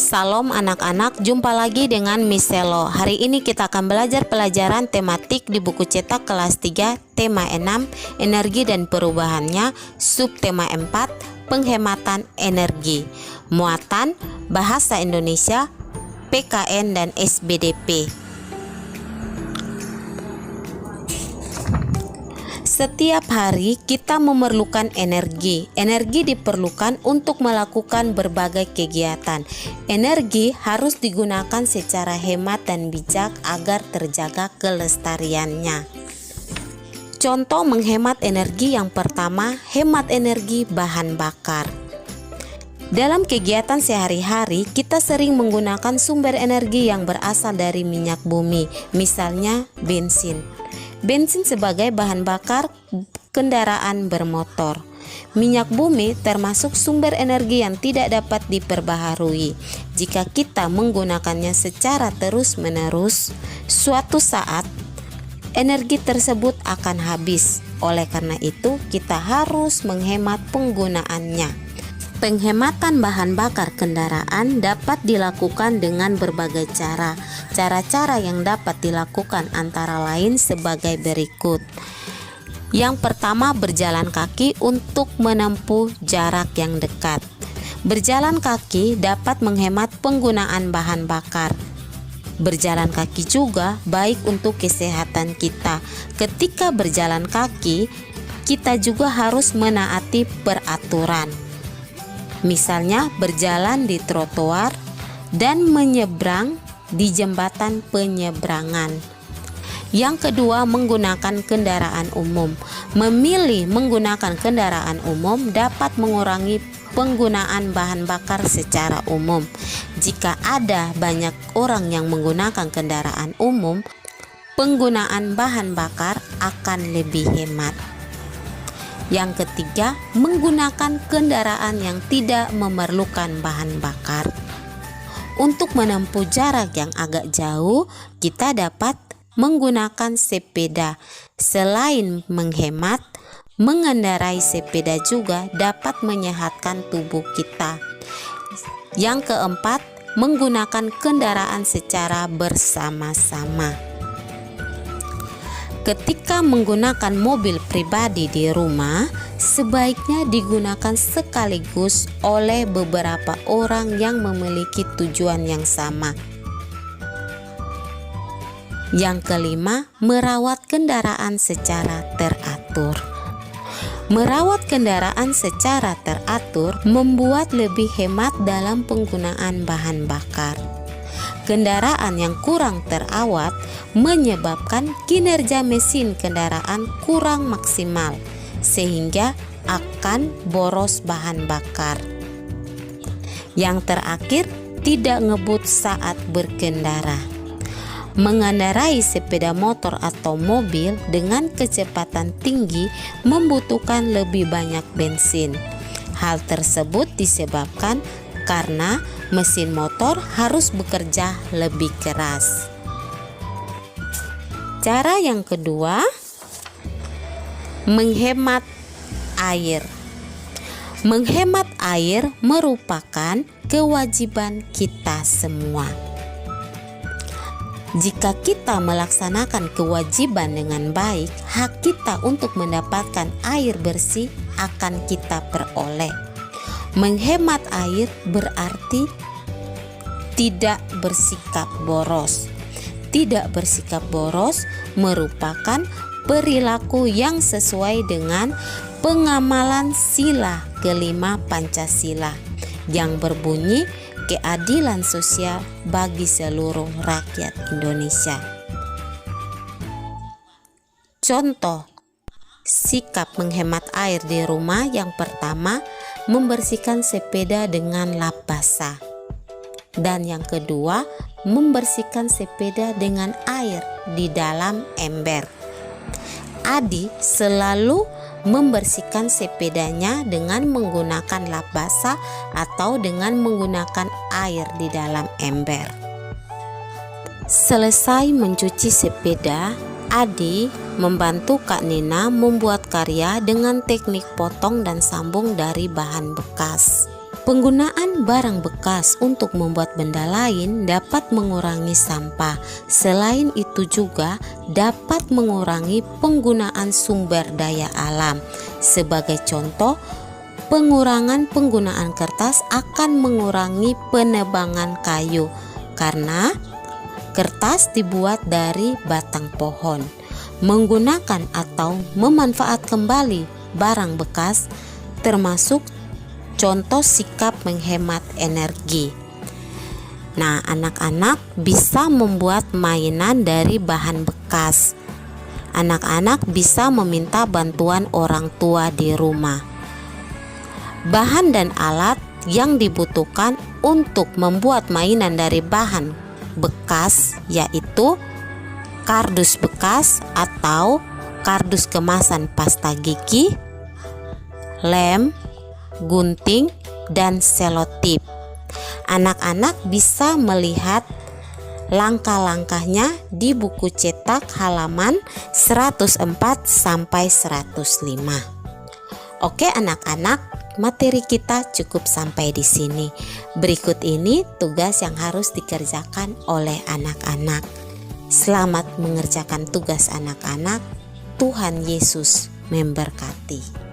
Salam anak-anak, jumpa lagi dengan Miss Selo. Hari ini kita akan belajar pelajaran tematik di buku cetak kelas 3, tema 6, energi dan perubahannya, subtema 4, penghematan energi. Muatan, bahasa Indonesia, PKN dan SBDP. Setiap hari kita memerlukan energi. Energi diperlukan untuk melakukan berbagai kegiatan. Energi harus digunakan secara hemat dan bijak agar terjaga kelestariannya. Contoh menghemat energi yang pertama, hemat energi bahan bakar. Dalam kegiatan sehari-hari, kita sering menggunakan sumber energi yang berasal dari minyak bumi, misalnya bensin. Bensin sebagai bahan bakar kendaraan bermotor. Minyak bumi termasuk sumber energi yang tidak dapat diperbaharui. Jika kita menggunakannya secara terus-menerus, suatu saat energi tersebut akan habis. Oleh karena itu, kita harus menghemat penggunaannya. Penghematan bahan bakar kendaraan dapat dilakukan dengan berbagai cara. Cara-cara yang dapat dilakukan antara lain sebagai berikut. Yang pertama, berjalan kaki untuk menempuh jarak yang dekat. Berjalan kaki dapat menghemat penggunaan bahan bakar. Berjalan kaki juga baik untuk kesehatan kita. Ketika berjalan kaki, kita juga harus menaati peraturan. Misalnya berjalan di trotoar dan menyeberang di jembatan penyeberangan. Yang kedua, menggunakan kendaraan umum. Memilih menggunakan kendaraan umum dapat mengurangi penggunaan bahan bakar secara umum. Jika ada banyak orang yang menggunakan kendaraan umum, penggunaan bahan bakar akan lebih hemat. Yang ketiga, menggunakan kendaraan yang tidak memerlukan bahan bakar. Untuk menempuh jarak yang agak jauh, kita dapat menggunakan sepeda. Selain menghemat, mengendarai sepeda juga dapat menyehatkan tubuh kita. Yang keempat, menggunakan kendaraan secara bersama-sama. Ketika menggunakan mobil pribadi di rumah, sebaiknya digunakan sekaligus oleh beberapa orang yang memiliki tujuan yang sama. Yang kelima, merawat kendaraan secara teratur. Merawat kendaraan secara teratur membuat lebih hemat dalam penggunaan bahan bakar. Kendaraan yang kurang terawat menyebabkan kinerja mesin kendaraan kurang maksimal, sehingga akan boros bahan bakar. Yang terakhir, tidak ngebut saat berkendara. Mengendarai sepeda motor atau mobil dengan kecepatan tinggi membutuhkan lebih banyak bensin. Hal tersebut disebabkan karena mesin motor harus bekerja lebih keras. Cara yang kedua, menghemat air. Menghemat air merupakan kewajiban kita semua. Jika kita melaksanakan kewajiban dengan baik, hak kita untuk mendapatkan air bersih akan kita peroleh. Menghemat air berarti tidak bersikap boros. Tidak bersikap boros merupakan perilaku yang sesuai dengan pengamalan sila kelima Pancasila yang berbunyi keadilan sosial bagi seluruh rakyat Indonesia. Contoh sikap menghemat air di rumah yang pertama, membersihkan sepeda dengan lap basah. Dan yang kedua, membersihkan sepeda dengan air di dalam ember. Adi selalu membersihkan sepedanya dengan menggunakan lap basah atau dengan menggunakan air di dalam ember. Selesai mencuci sepeda, Adi membantu Kak Nina membuat karya dengan teknik potong dan sambung dari bahan bekas. Penggunaan barang bekas untuk membuat benda lain dapat mengurangi sampah. Selain itu juga dapat mengurangi penggunaan sumber daya alam. Sebagai contoh, pengurangan penggunaan kertas akan mengurangi penebangan kayu karena kertas dibuat dari batang pohon. Menggunakan atau memanfaatkan kembali barang bekas termasuk contoh sikap menghemat energi. Nah, anak-anak bisa membuat mainan dari bahan bekas. Anak-anak bisa meminta bantuan orang tua di rumah. Bahan dan alat yang dibutuhkan untuk membuat mainan dari bahan bekas yaitu kardus bekas atau kardus kemasan pasta gigi, lem, gunting, dan selotip. Anak-anak bisa melihat langkah-langkahnya di buku cetak halaman 104 sampai 105. Oke anak-anak, materi kita cukup sampai di sini. Berikut ini tugas yang harus dikerjakan oleh anak-anak. Selamat mengerjakan tugas anak-anak. Tuhan Yesus memberkati.